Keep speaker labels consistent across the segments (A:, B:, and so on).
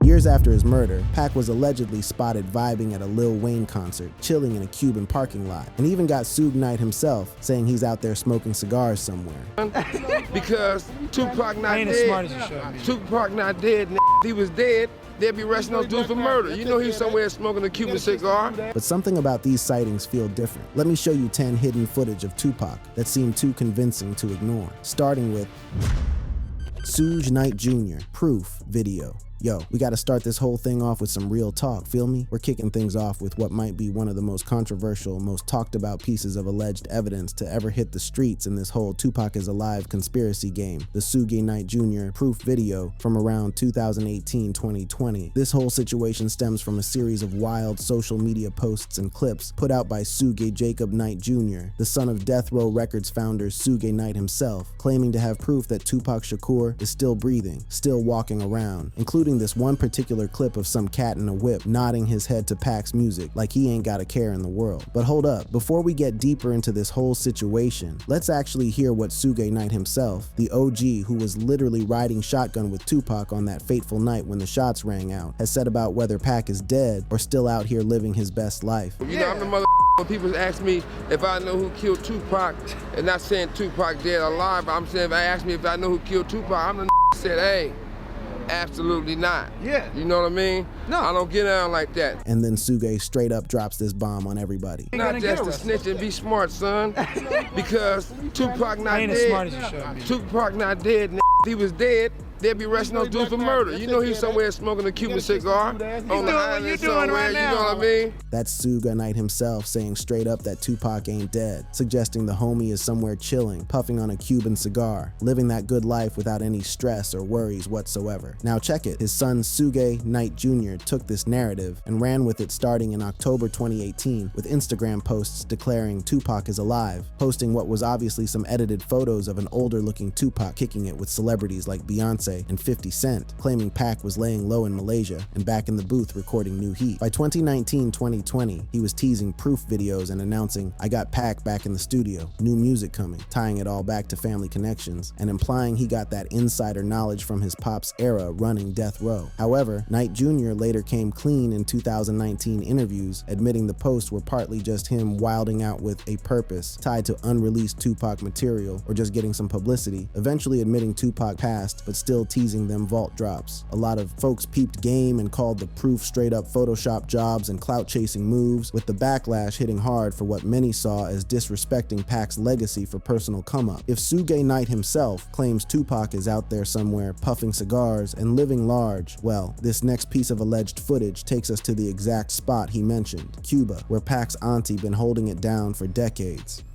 A: Years after his murder, Pac was allegedly spotted vibing at a Lil Wayne concert, chilling in a Cuban parking lot, and even got Suge Knight himself saying he's out there smoking cigars somewhere.
B: Because Tupac not dead. Tupac not dead. If he was dead, they'd be arresting those dudes for murder. You know he's somewhere smoking a Cuban cigar.
A: But something about these sightings feel different. Let me show you 10 hidden footage of Tupac that seem too convincing to ignore. Starting with Suge Knight Jr. Proof video. Yo, we gotta start this whole thing off with some real talk, feel me? We're kicking things off with what might be one of the most controversial, most talked about pieces of alleged evidence to ever hit the streets in this whole Tupac is alive conspiracy game, the Suge Knight Jr. proof video from around 2018-2020. This whole situation stems from a series of wild social media posts and clips put out by Suge Jacob Knight Jr., the son of Death Row Records founder Suge Knight himself, claiming to have proof that Tupac Shakur is still breathing, still walking around, including this one particular clip of some cat in a whip nodding his head to Pac's music like he ain't got a care in the world. But hold up, before we get deeper into this whole situation, let's actually hear what Suge Knight himself, the OG who was literally riding shotgun with Tupac on that fateful night when the shots rang out, has said about whether Pac is dead or still out here living his best life.
B: You know, I'm the mother when people ask me if I know who killed Tupac, and not saying Tupac dead or alive, but I'm saying if they ask me if I know who killed Tupac, I'm the said, hey, absolutely not.
C: Yeah.
B: You know what I mean? No. I don't get down like that.
A: And then Suge straight up drops this bomb on everybody.
B: Not just to snitch and be smart, son. Because Tupac not dead.
C: As smart as you should be.
B: Tupac not dead. If he was dead, they'd be arresting those dudes for murder. You know he's somewhere smoking a Cuban cigar on the island somewhere, you know what I mean?
A: That's Suge Knight himself saying straight up that Tupac ain't dead, suggesting the homie is somewhere chilling, puffing on a Cuban cigar, living that good life without any stress or worries whatsoever. Now check it, his son Suge Knight Jr. took this narrative and ran with it starting in October 2018 with Instagram posts declaring Tupac is alive, posting what was obviously some edited photos of an older looking Tupac kicking it with celebrities like Beyonce and 50 Cent, claiming Pac was laying low in Malaysia and back in the booth recording new heat. By 2019-2020, he was teasing proof videos and announcing, I got Pac back in the studio, new music coming, tying it all back to family connections, and implying he got that insider knowledge from his pop's era running Death Row. However, Knight Jr. later came clean in 2019 interviews, admitting the posts were partly just him wilding out with a purpose, tied to unreleased Tupac material or just getting some publicity, eventually admitting Tupac passed, but still teasing them vault drops. A lot of folks peeped game and called the proof straight up Photoshop jobs and clout chasing moves, with the backlash hitting hard for what many saw as disrespecting Pac's legacy for personal come up. If Suge Knight himself claims Tupac is out there somewhere puffing cigars and living large, well, this next piece of alleged footage takes us to the exact spot he mentioned, Cuba, where Pac's auntie been holding it down for decades.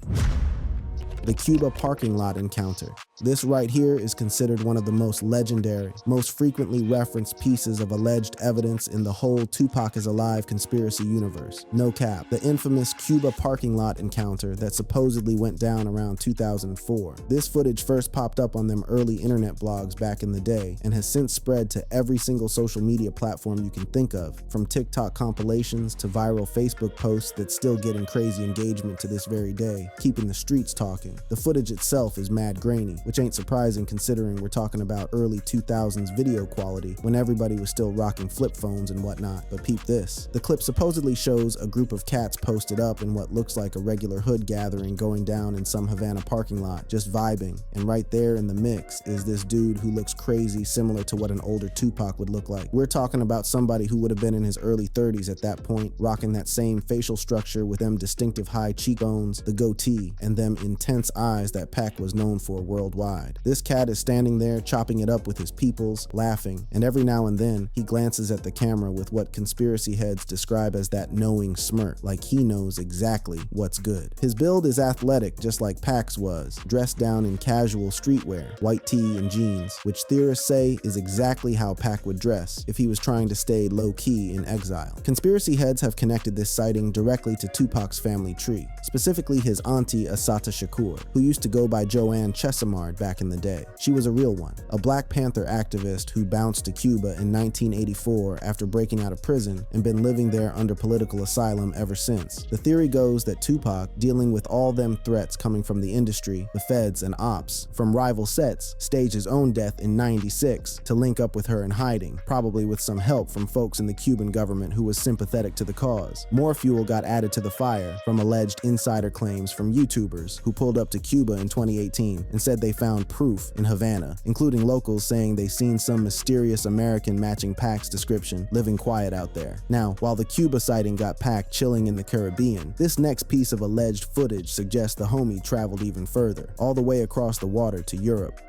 A: The Cuba parking lot encounter. This right here is considered one of the most legendary, most frequently referenced pieces of alleged evidence in the whole Tupac is alive conspiracy universe. No cap, the infamous Cuba parking lot encounter that supposedly went down around 2004. This footage first popped up on them early internet blogs back in the day and has since spread to every single social media platform you can think of, from TikTok compilations to viral Facebook posts that still getting crazy engagement to this very day, keeping the streets talking. The footage itself is mad grainy, which ain't surprising considering we're talking about early 2000s video quality when everybody was still rocking flip phones and whatnot. But peep this. The clip supposedly shows a group of cats posted up in what looks like a regular hood gathering going down in some Havana parking lot, just vibing. And right there in the mix is this dude who looks crazy, similar to what an older Tupac would look like. We're talking about somebody who would have been in his early 30s at that point, rocking that same facial structure with them distinctive high cheekbones, the goatee, and them intense eyes that Pac was known for worldwide. This cat is standing there chopping it up with his peoples, laughing, and every now and then he glances at the camera with what conspiracy heads describe as that knowing smirk, like he knows exactly what's good. His build is athletic just like Pac's was, dressed down in casual streetwear, white tee and jeans, which theorists say is exactly how Pac would dress if he was trying to stay low-key in exile. Conspiracy heads have connected this sighting directly to Tupac's family tree, specifically his auntie Assata Shakur, who used to go by Joanne Chesimard Bernard back in the day. She was a real one, a Black Panther activist who bounced to Cuba in 1984 after breaking out of prison and been living there under political asylum ever since. The theory goes that Tupac, dealing with all them threats coming from the industry, the feds, and ops from rival sets, staged his own death in '96 to link up with her in hiding, probably with some help from folks in the Cuban government who was sympathetic to the cause. More fuel got added to the fire from alleged insider claims from YouTubers who pulled up to Cuba in 2018 and said they found proof in Havana, including locals saying they seen some mysterious American matching Pac's description living quiet out there. Now, while the Cuba sighting got Pac chilling in the Caribbean, this next piece of alleged footage suggests the homie traveled even further, all the way across the water to Europe.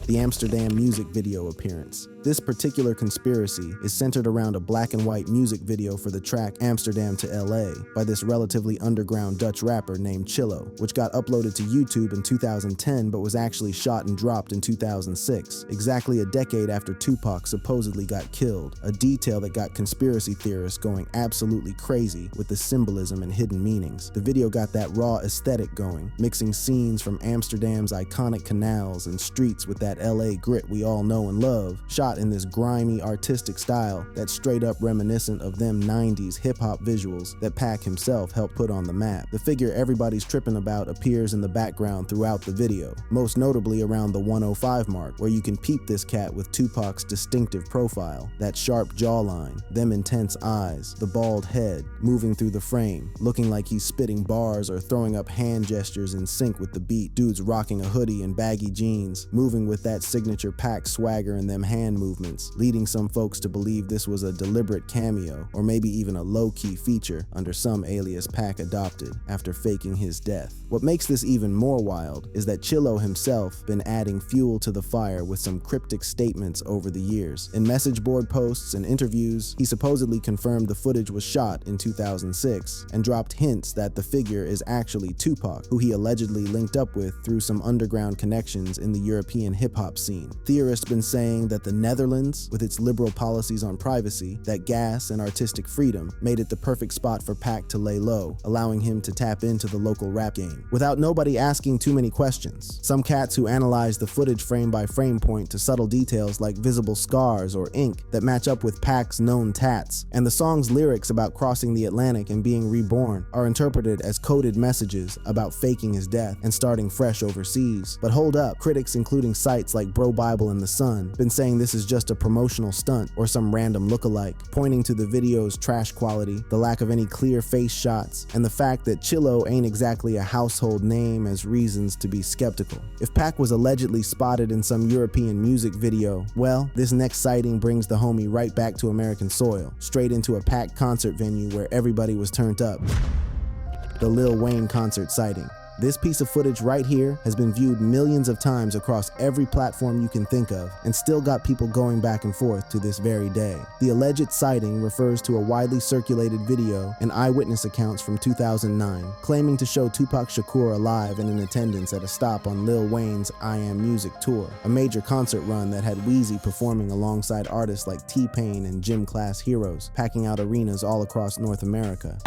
A: The Amsterdam music video appearance. This particular conspiracy is centered around a black and white music video for the track Amsterdam to LA by this relatively underground Dutch rapper named Chillo, which got uploaded to YouTube in 2010 but was actually shot and dropped in 2006, exactly a decade after Tupac supposedly got killed, a detail that got conspiracy theorists going absolutely crazy with the symbolism and hidden meanings. The video got that raw aesthetic going, mixing scenes from Amsterdam's iconic canals and streets with that LA grit we all know and love, shot in this grimy artistic style that's straight up reminiscent of them 90s hip-hop visuals that Pac himself helped put on the map. The figure everybody's tripping about appears in the background throughout the video, most notably around the 105 mark, where you can peep this cat with Tupac's distinctive profile, that sharp jawline, them intense eyes, the bald head, moving through the frame, looking like he's spitting bars or throwing up hand gestures in sync with the beat. Dude's rocking a hoodie and baggy jeans, moving with that signature Pac swagger and them hand movements, leading some folks to believe this was a deliberate cameo or maybe even a low-key feature under some alias Pac adopted after faking his death. What makes this even more wild is that Chillo himself been adding fuel to the fire with some cryptic statements over the years. In message board posts and interviews, he supposedly confirmed the footage was shot in 2006 and dropped hints that the figure is actually Tupac, who he allegedly linked up with through some underground connections in the European hip-hop scene. Theorists been saying that the Netherlands, with its liberal policies on privacy, that gas and artistic freedom, made it the perfect spot for Pac to lay low, allowing him to tap into the local rap game, without nobody asking too many questions. Some cats who analyze the footage frame by frame point to subtle details like visible scars or ink that match up with Pac's known tats, and the song's lyrics about crossing the Atlantic and being reborn are interpreted as coded messages about faking his death and starting fresh overseas. But hold up, critics including sites like Bro Bible and The Sun been saying this is just a promotional stunt or some random lookalike, pointing to the video's trash quality, the lack of any clear face shots, and the fact that Chillo ain't exactly a household name as reasons to be skeptical. If Pac was allegedly spotted in some European music video, well, this next sighting brings the homie right back to American soil, straight into a packed concert venue where everybody was turned up. The Lil Wayne concert sighting. This piece of footage right here has been viewed millions of times across every platform you can think of and still got people going back and forth to this very day. The alleged sighting refers to a widely circulated video and eyewitness accounts from 2009 claiming to show Tupac Shakur alive and in attendance at a stop on Lil Wayne's I Am Music tour, a major concert run that had Weezy performing alongside artists like T-Pain and gym class heroes, packing out arenas all across North America.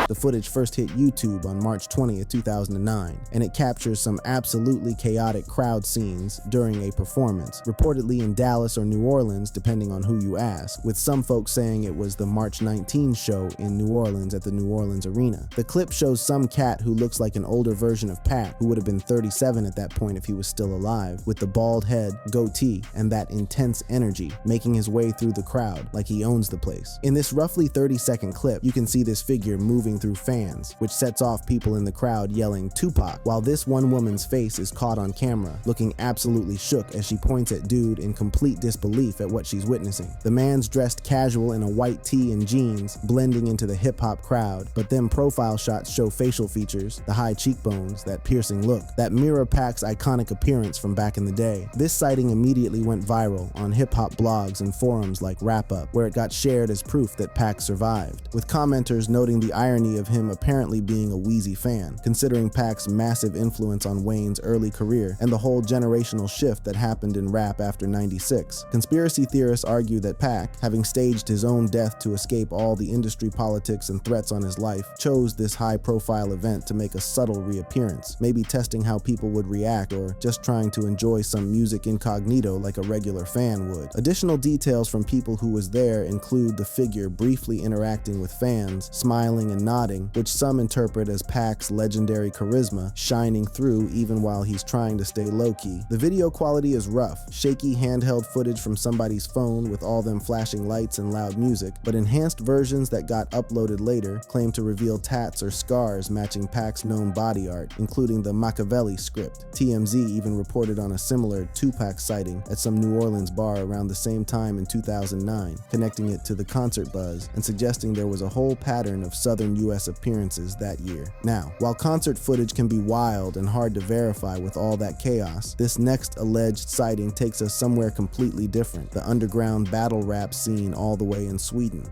A: The footage first hit YouTube on March 20th, 2009, and it captures some absolutely chaotic crowd scenes during a performance, reportedly in Dallas or New Orleans, depending on who you ask, with some folks saying it was the March 19 show in New Orleans at the New Orleans Arena. The clip shows some cat who looks like an older version of Pac, who would have been 37 at that point if he was still alive, with the bald head, goatee, and that intense energy, making his way through the crowd like he owns the place. In this roughly 30-second clip, you can see this figure moving through fans, which sets off people in the crowd yelling Tupac, while this one woman's face is caught on camera, looking absolutely shook as she points at dude in complete disbelief at what she's witnessing. The man's dressed casual in a white tee and jeans, blending into the hip-hop crowd, but them profile shots show facial features, the high cheekbones, that piercing look, that mirror Pac's iconic appearance from back in the day. This sighting immediately went viral on hip-hop blogs and forums like Wrap Up, where it got shared as proof that Pac survived, with commenters noting the irony irony of him apparently being a Wheezy fan, considering Pac's massive influence on Wayne's early career and the whole generational shift that happened in rap after '96. Conspiracy theorists argue that Pac, having staged his own death to escape all the industry politics and threats on his life, chose this high-profile event to make a subtle reappearance, maybe testing how people would react or just trying to enjoy some music incognito like a regular fan would. Additional details from people who was there include the figure briefly interacting with fans, smiling and nodding, which some interpret as Pac's legendary charisma shining through even while he's trying to stay low-key. The video quality is rough, shaky handheld footage from somebody's phone with all them flashing lights and loud music, but enhanced versions that got uploaded later claim to reveal tats or scars matching Pac's known body art, including the Machiavelli script. TMZ even reported on a similar Tupac sighting at some New Orleans bar around the same time in 2009, connecting it to the concert buzz and suggesting there was a whole pattern of southern US appearances that year. Now, while concert footage can be wild and hard to verify with all that chaos, this next alleged sighting takes us somewhere completely different, the underground battle rap scene all the way in Sweden.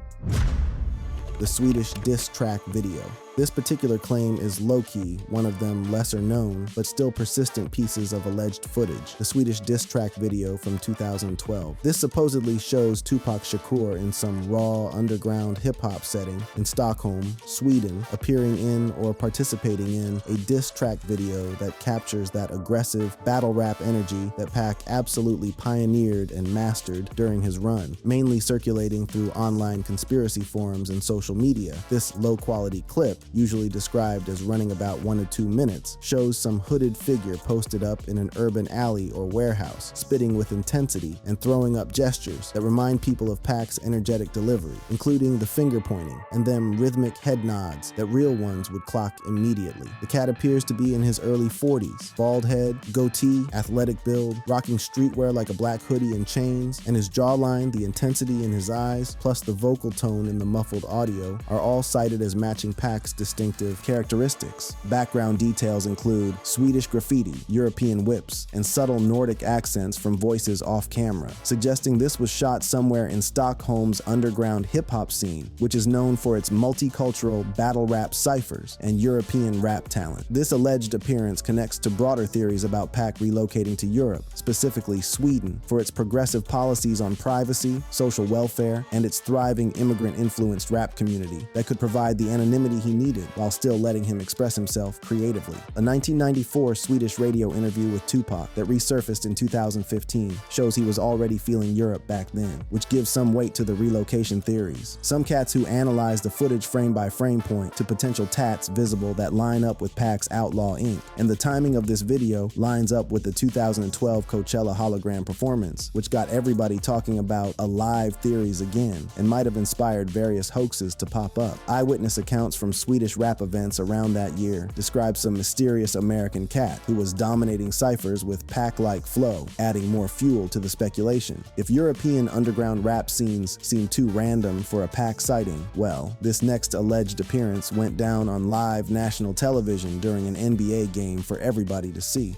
A: The Swedish diss track video. This particular claim is low-key, one of them lesser known, but still persistent pieces of alleged footage, the Swedish diss track video from 2012. This supposedly shows Tupac Shakur in some raw, underground hip-hop setting in Stockholm, Sweden, appearing in or participating in a diss track video that captures that aggressive battle rap energy that Pac absolutely pioneered and mastered during his run, mainly circulating through online conspiracy forums and social media. This low-quality clip, usually described as running about 1 to 2 minutes, shows some hooded figure posted up in an urban alley or warehouse, spitting with intensity and throwing up gestures that remind people of Pac's energetic delivery, including the finger pointing and them rhythmic head nods that real ones would clock immediately. The cat appears to be in his early 40s, bald head, goatee, athletic build, rocking streetwear like a black hoodie and chains, and his jawline, the intensity in his eyes, plus the vocal tone in the muffled audio are all cited as matching Pac's distinctive characteristics. Background details include Swedish graffiti, European whips, and subtle Nordic accents from voices off camera, suggesting this was shot somewhere in Stockholm's underground hip-hop scene, which is known for its multicultural battle rap ciphers and European rap talent. This alleged appearance connects to broader theories about Pac relocating to Europe, specifically Sweden, for its progressive policies on privacy, social welfare, and its thriving immigrant-influenced rap community that could provide the anonymity he needed while still letting him express himself creatively. A 1994 Swedish radio interview with Tupac that resurfaced in 2015 shows he was already feeling Europe back then, which gives some weight to the relocation theories. Some cats who analyze the footage frame by frame point to potential tats visible that line up with Pac's Outlaw Inc., and the timing of this video lines up with the 2012 Coachella hologram performance, which got everybody talking about alive theories again and might have inspired various hoaxes to pop up. Eyewitness accounts from Swedish rap events around that year describe some mysterious American cat who was dominating ciphers with Pac-like flow, adding more fuel to the speculation. If European underground rap scenes seem too random for a Pac sighting, well, this next alleged appearance went down on live national television during an NBA game for everybody to see.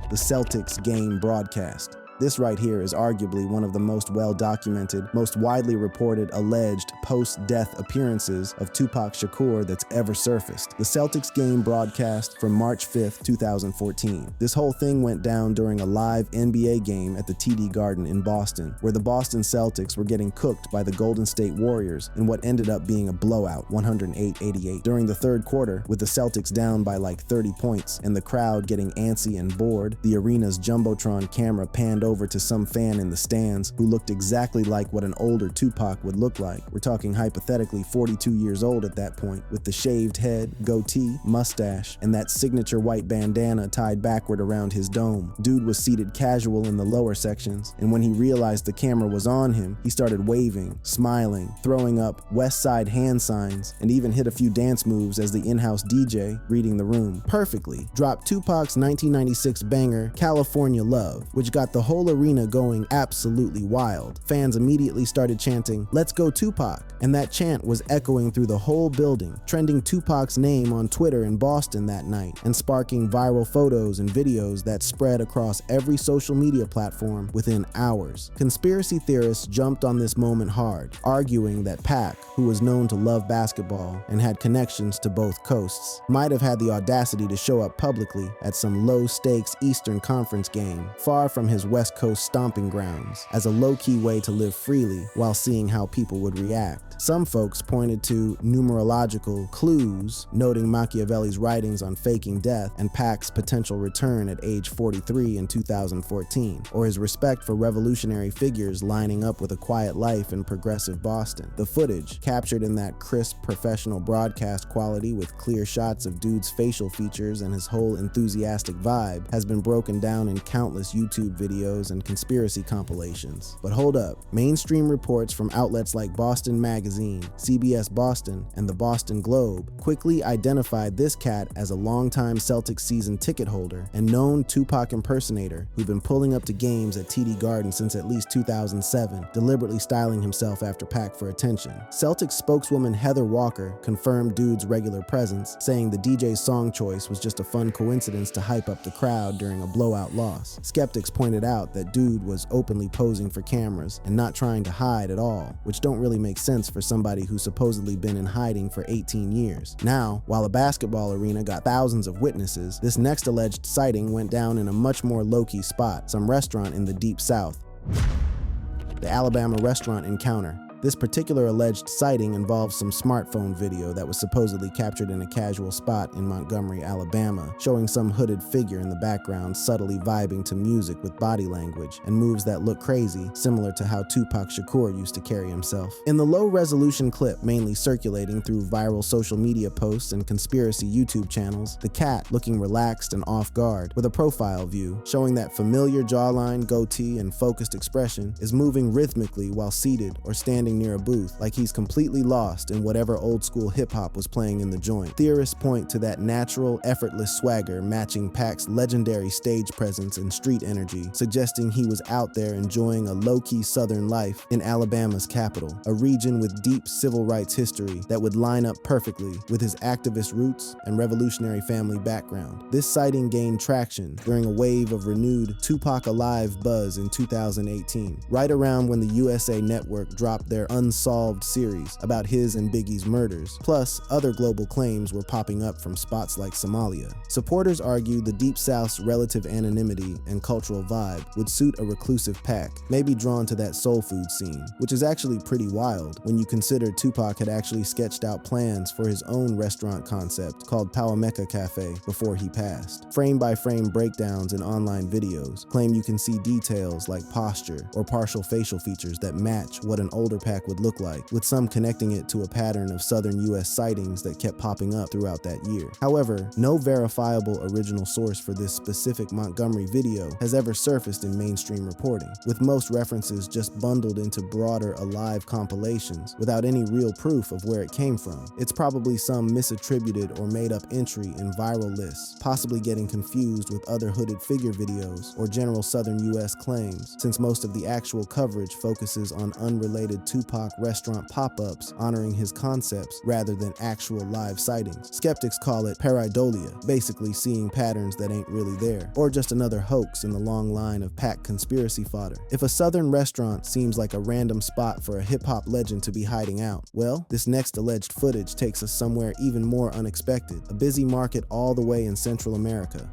A: The Celtics game broadcast. This right here is arguably one of the most well-documented, most widely reported alleged post-death appearances of Tupac Shakur that's ever surfaced. The Celtics game broadcast from March 5th, 2014. This whole thing went down during a live NBA game at the TD Garden in Boston, where the Boston Celtics were getting cooked by the Golden State Warriors in what ended up being a blowout, 108-88. During the third quarter, with the Celtics down by like 30 points and the crowd getting antsy and bored, the arena's Jumbotron camera panned over to some fan in the stands who looked exactly like what an older Tupac would look like. We're talking hypothetically 42 years old at that point, with the shaved head, goatee, mustache, and that signature white bandana tied backward around his dome. Dude was seated casual in the lower sections, and when he realized the camera was on him, he started waving, smiling, throwing up West Side hand signs, and even hit a few dance moves as the in-house DJ, reading the room perfectly, dropped Tupac's 1996 banger, California Love, which got the whole whole arena going absolutely wild. Fans immediately started chanting, "Let's go Tupac," and that chant was echoing through the whole building, trending Tupac's name on Twitter in Boston that night, and sparking viral photos and videos that spread across every social media platform within hours. Conspiracy theorists jumped on this moment hard, arguing that Pac, who was known to love basketball and had connections to both coasts, might have had the audacity to show up publicly at some low-stakes Eastern Conference game, far from his West Coast stomping grounds, as a low-key way to live freely while seeing how people would react. Some folks pointed to numerological clues, noting Machiavelli's writings on faking death and Pac's potential return at age 43 in 2014, or his respect for revolutionary figures lining up with a quiet life in progressive Boston. The footage, captured in that crisp professional broadcast quality with clear shots of Dude's facial features and his whole enthusiastic vibe, has been broken down in countless YouTube videos and conspiracy compilations. But hold up, mainstream reports from outlets like Boston Magazine, CBS Boston, and the Boston Globe quickly identified this cat as a longtime Celtics season ticket holder and known Tupac impersonator who'd been pulling up to games at TD Garden since at least 2007, deliberately styling himself after Pac for attention. Celtics spokeswoman Heather Walker confirmed Dude's regular presence, saying the DJ's song choice was just a fun coincidence to hype up the crowd during a blowout loss. Skeptics pointed out that Dude was openly posing for cameras and not trying to hide at all, which don't really make sense for somebody who's supposedly been in hiding for 18 years. Now, while a basketball arena got thousands of witnesses, this next alleged sighting went down in a much more low-key spot, some restaurant in the Deep South. The Alabama restaurant encounter. This particular alleged sighting involves some smartphone video that was supposedly captured in a casual spot in Montgomery, Alabama, showing some hooded figure in the background subtly vibing to music with body language and moves that look crazy, similar to how Tupac Shakur used to carry himself. In the low-resolution clip mainly circulating through viral social media posts and conspiracy YouTube channels, the cat, looking relaxed and off guard, with a profile view, showing that familiar jawline, goatee, and focused expression, is moving rhythmically while seated or standing near a booth, like he's completely lost in whatever old-school hip-hop was playing in the joint. Theorists point to that natural, effortless swagger matching Pac's legendary stage presence and street energy, suggesting he was out there enjoying a low-key southern life in Alabama's capital, a region with deep civil rights history that would line up perfectly with his activist roots and revolutionary family background. This sighting gained traction during a wave of renewed Tupac Alive buzz in 2018, right around when the USA Network dropped their Unsolved series about his and Biggie's murders. Plus, other global claims were popping up from spots like Somalia. Supporters argue the Deep South's relative anonymity and cultural vibe would suit a reclusive Pac, maybe drawn to that soul food scene, which is actually pretty wild when you consider Tupac had actually sketched out plans for his own restaurant concept called Pawameka Cafe before he passed. Frame-by-frame breakdowns in online videos claim you can see details like posture or partial facial features that match what an older Pac would look like, with some connecting it to a pattern of southern US sightings that kept popping up throughout that year. However, no verifiable original source for this specific Montgomery video has ever surfaced in mainstream reporting, with most references just bundled into broader Alive compilations without any real proof of where it came from. It's probably some misattributed or made-up entry in viral lists, possibly getting confused with other hooded figure videos or general southern US claims, since most of the actual coverage focuses on unrelated Tupac restaurant pop-ups honoring his concepts rather than actual live sightings. Skeptics call it pareidolia, basically seeing patterns that ain't really there, or just another hoax in the long line of Pac conspiracy fodder. If a southern restaurant seems like a random spot for a hip-hop legend to be hiding out, well, this next alleged footage takes us somewhere even more unexpected, a busy market all the way in Central America.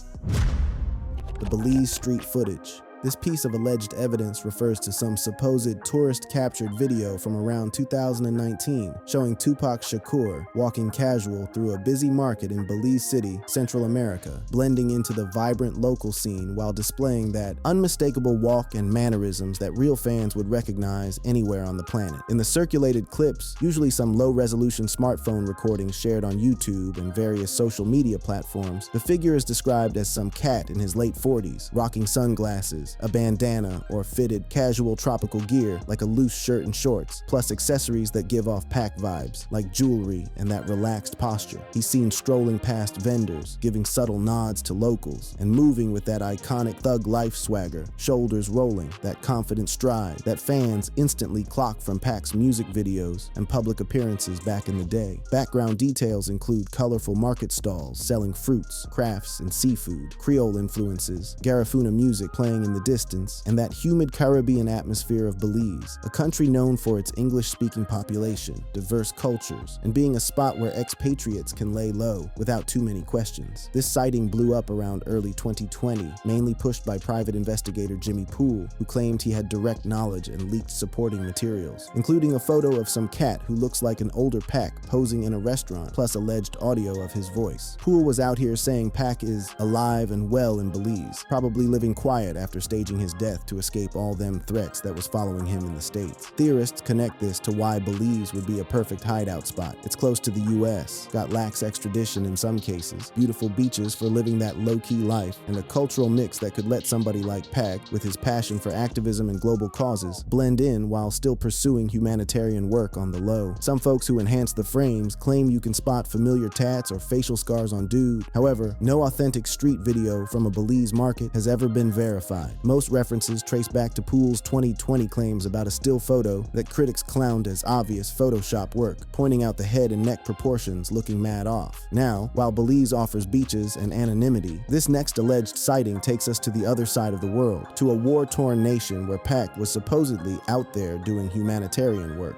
A: The Belize street footage. This piece of alleged evidence refers to some supposed tourist-captured video from around 2019 showing Tupac Shakur walking casual through a busy market in Belize City, Central America, blending into the vibrant local scene while displaying that unmistakable walk and mannerisms that real fans would recognize anywhere on the planet. In the circulated clips, usually some low-resolution smartphone recordings shared on YouTube and various social media platforms, the figure is described as some cat in his late 40s, rocking sunglasses, shoes, a bandana, or fitted casual tropical gear like a loose shirt and shorts, plus accessories that give off Pac vibes, like jewelry and that relaxed posture. He's seen strolling past vendors, giving subtle nods to locals, and moving with that iconic thug life swagger, shoulders rolling, that confident stride that fans instantly clock from Pac's music videos and public appearances back in the day. Background details include colorful market stalls selling fruits, crafts, and seafood, Creole influences, Garifuna music playing in the distance, and that humid Caribbean atmosphere of Belize, a country known for its English-speaking population, diverse cultures, and being a spot where expatriates can lay low without too many questions. This sighting blew up around early 2020, mainly pushed by private investigator Jimmy Poole, who claimed he had direct knowledge and leaked supporting materials, including a photo of some cat who looks like an older Pac posing in a restaurant, plus alleged audio of his voice. Poole was out here saying Pac is alive and well in Belize, probably living quiet after staging his death to escape all them threats that was following him in the States. Theorists connect this to why Belize would be a perfect hideout spot. It's close to the US, got lax extradition in some cases, beautiful beaches for living that low-key life, and a cultural mix that could let somebody like Pac, with his passion for activism and global causes, blend in while still pursuing humanitarian work on the low. Some folks who enhance the frames claim you can spot familiar tats or facial scars on dude. However, no authentic street video from a Belize market has ever been verified. Most references trace back to Poole's 2020 claims about a still photo that critics clowned as obvious Photoshop work, pointing out the head and neck proportions looking mad off. Now, while Belize offers beaches and anonymity, this next alleged sighting takes us to the other side of the world, to a war-torn nation where Pac was supposedly out there doing humanitarian work.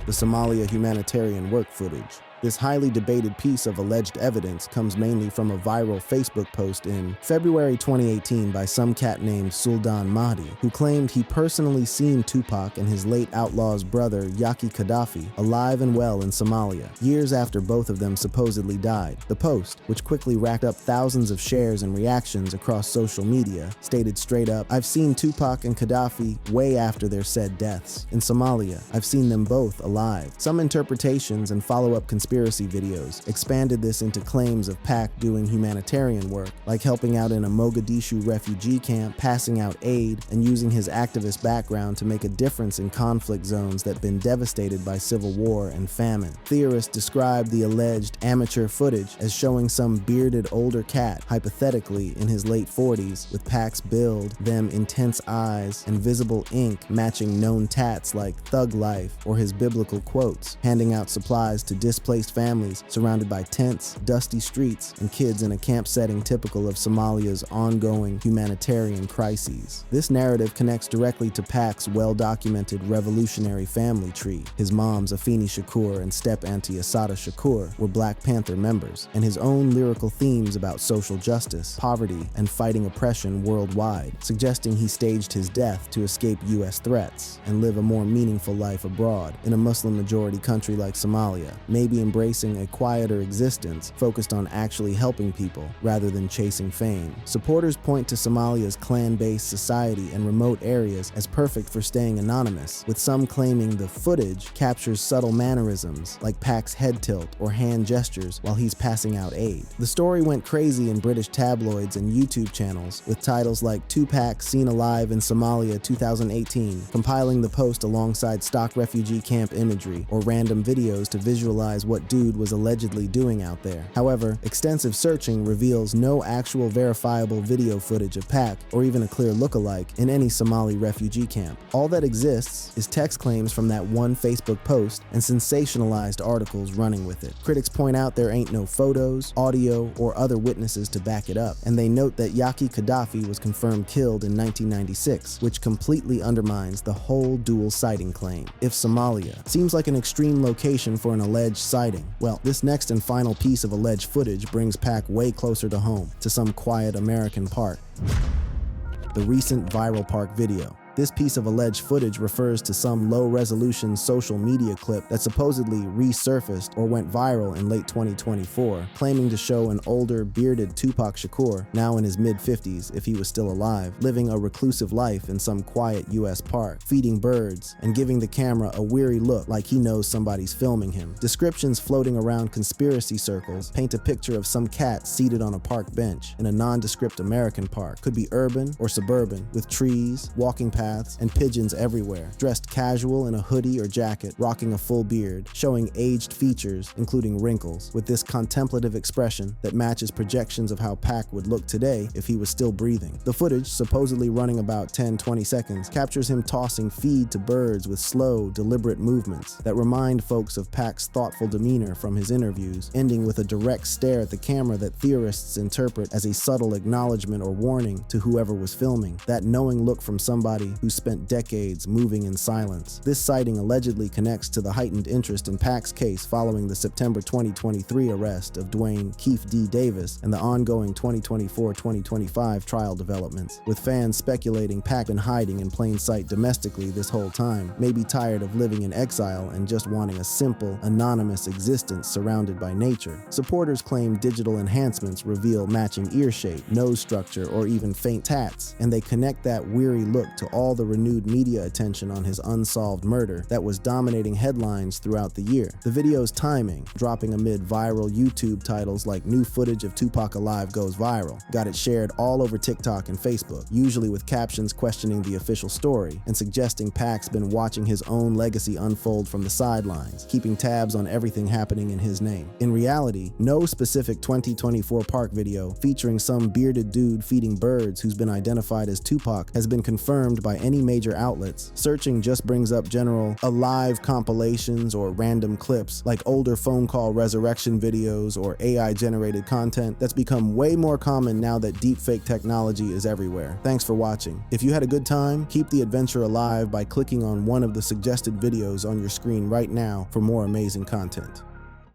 A: The Somalia humanitarian work footage. This highly debated piece of alleged evidence comes mainly from a viral Facebook post in February 2018 by some cat named Sultan Mahdi, who claimed he personally seen Tupac and his late outlaw's brother Yaki Gaddafi alive and well in Somalia, years after both of them supposedly died. The post, which quickly racked up thousands of shares and reactions across social media, stated straight up, "I've seen Tupac and Gaddafi way after their said deaths. In Somalia, I've seen them both alive." Some interpretations and follow-up conspiracy videos expanded this into claims of Pac doing humanitarian work, like helping out in a Mogadishu refugee camp, passing out aid, and using his activist background to make a difference in conflict zones that have been devastated by civil war and famine. Theorists describe the alleged amateur footage as showing some bearded older cat, hypothetically in his late 40s, with Pac's build, them intense eyes, and visible ink matching known tats like thug life or his biblical quotes, handing out supplies to displaced families surrounded by tents, dusty streets, and kids in a camp setting typical of Somalia's ongoing humanitarian crises. This narrative connects directly to Pac's well-documented revolutionary family tree. His moms, Afeni Shakur and step-auntie Assata Shakur, were Black Panther members, and his own lyrical themes about social justice, poverty, and fighting oppression worldwide, suggesting he staged his death to escape US threats and live a more meaningful life abroad in a Muslim-majority country like Somalia, maybe embracing a quieter existence focused on actually helping people rather than chasing fame. Supporters point to Somalia's clan-based society and remote areas as perfect for staying anonymous, with some claiming the footage captures subtle mannerisms like Pac's head tilt or hand gestures while he's passing out aid. The story went crazy in British tabloids and YouTube channels, with titles like Tupac Seen Alive in Somalia 2018, compiling the post alongside stock refugee camp imagery or random videos to visualize what dude was allegedly doing out there. However, extensive searching reveals no actual verifiable video footage of Pac or even a clear lookalike in any Somali refugee camp. All that exists is text claims from that one Facebook post and sensationalized articles running with it. Critics point out there ain't no photos, audio, or other witnesses to back it up, and they note that Yaki Gaddafi was confirmed killed in 1996, which completely undermines the whole dual sighting claim. If Somalia seems like an extreme location for an alleged sighting, well, this next and final piece of alleged footage brings Pac way closer to home, to some quiet American park. The recent viral park video. This piece of alleged footage refers to some low-resolution social media clip that supposedly resurfaced or went viral in late 2024, claiming to show an older, bearded Tupac Shakur, now in his mid-50s if he was still alive, living a reclusive life in some quiet U.S. park, feeding birds, and giving the camera a weary look like he knows somebody's filming him. Descriptions floating around conspiracy circles paint a picture of some cat seated on a park bench in a nondescript American park. Could be urban or suburban, with trees, walking paths, and pigeons everywhere, dressed casual in a hoodie or jacket, rocking a full beard, showing aged features, including wrinkles, with this contemplative expression that matches projections of how Pac would look today if he was still breathing. The footage, supposedly running about 10-20 seconds, captures him tossing feed to birds with slow, deliberate movements that remind folks of Pac's thoughtful demeanor from his interviews, ending with a direct stare at the camera that theorists interpret as a subtle acknowledgement or warning to whoever was filming, that knowing look from somebody who spent decades moving in silence. This sighting allegedly connects to the heightened interest in Pac's case following the September 2023 arrest of Dwayne Keefe D. Davis and the ongoing 2024-2025 trial developments, with fans speculating Pac been hiding in plain sight domestically this whole time, maybe tired of living in exile and just wanting a simple, anonymous existence surrounded by nature. Supporters claim digital enhancements reveal matching ear shape, nose structure, or even faint tats, and they connect that weary look to all the renewed media attention on his unsolved murder that was dominating headlines throughout the year. The video's timing, dropping amid viral YouTube titles like "New footage of Tupac alive goes viral," got it shared all over TikTok and Facebook, usually with captions questioning the official story and suggesting Pac's been watching his own legacy unfold from the sidelines, keeping tabs on everything happening in his name. In reality, no specific 2024 park video featuring some bearded dude feeding birds who's been identified as Tupac has been confirmed by any major outlets. Searching just brings up general alive compilations or random clips like older phone call resurrection videos or AI-generated content that's become way more common now that deepfake technology is everywhere. Thanks for watching. If you had a good time, keep the adventure alive by clicking on one of the suggested videos on your screen right now for more amazing content.